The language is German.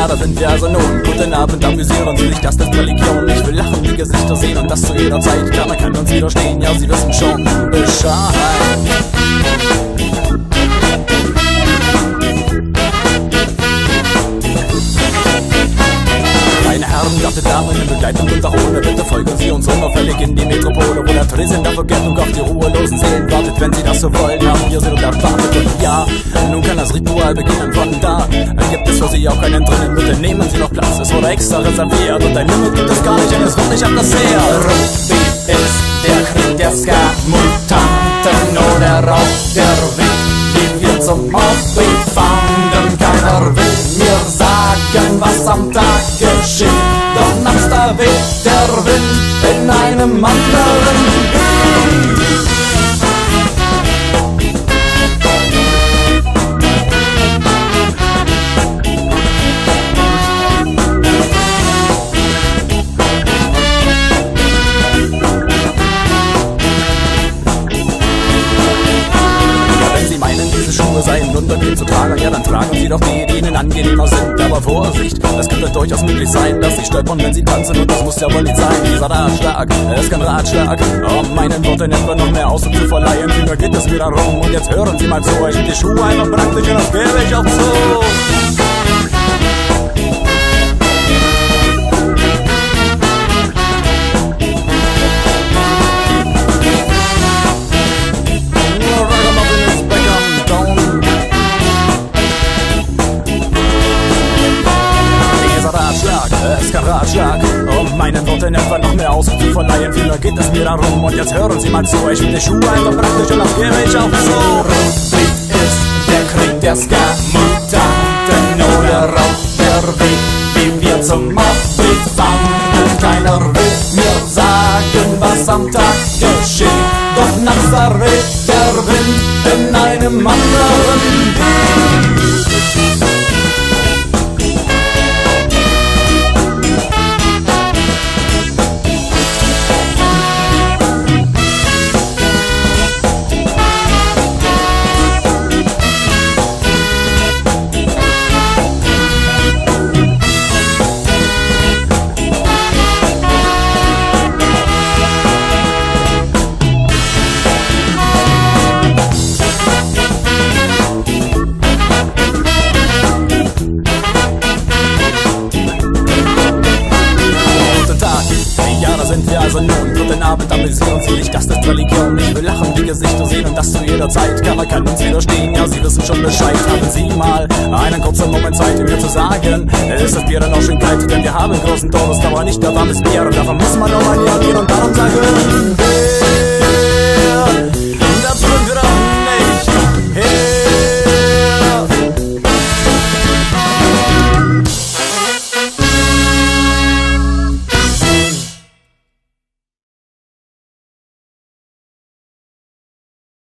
Da sind wir also nun. Guten Abend, amüsieren Sie sich, das ist Religion. Ich will lachende Gesichter sehen und das zu jeder Zeit. Keiner kann uns widerstehen, ja, Sie wissen schon Bescheid. Meine Herren, gatte Damen in Begleitung und auch ohne, bitte folgen Sie uns unauffällig in die Metropole, wo der Tresen der Vergeltung auf die ruhelosen Seelen wartet. Wenn Sie das so wollen, haben wir Sie dort erwartet. Und ja, nun kann das Ritual beginnen. Von da gibt es für Sie auch keinen drinnen. Bitte nehmen Sie noch Platz, es wurde extra reserviert. Und ein Limit gibt es gar nicht, denn es wird nicht anders her. Ruby ist der Krieg der Ska-Mutanten oder Rauch der Wind, den wir zum Auftritt fanden. Keiner will mir sagen, was am Tag geschieht, doch nachts da weht der Wind in einem anderen. Schuhe seien unbequem zu tragen, ja dann tragen Sie doch die Ihnen angenehmer sind. Aber Vorsicht, es könnte durchaus möglich sein, dass Sie stolpern, wenn Sie tanzen, und das muss ja wohl nicht sein. Dieser Ratschlag, es ist kein Ratschlag, um meinen Worten etwa noch mehr Ausdruck zu verleihen. Vielmehr geht es wieder rum, und jetzt hören Sie mal zu, ich die Schuhe einfach praktisch und das gebe ich auch zu. Es ist kein Ratschlag, um meinen Worten etwa noch mehr Ausdruck zu verleihen. Vielmehr geht es mir darum, und jetzt hören Sie mal zu, ich will die Schuhe einfach praktisch und das gebe ich auch zu. Ruby ist der Krieg der Ska-Mutanten oder Rauch der Wind, den wir zum Auftritt fanden. Keiner will mir sagen, was am Tag geschieht, doch nachts da weht der Wind in einem anderen. Also nun, guten Abend, amüsieren Sie sich, das ist Religion. Ich will lachende Gesichter sehen und das zu jeder Zeit. Keiner kann uns widerstehen, ja, Sie wissen schon Bescheid. Haben Sie mal einen kurzen Moment Zeit, mir zu sagen, ist das Bier dann auch schon kalt? Denn wir haben großen Durst, aber nicht mehr warmes Bier. Davon muss man nur manieren und darum sagen wir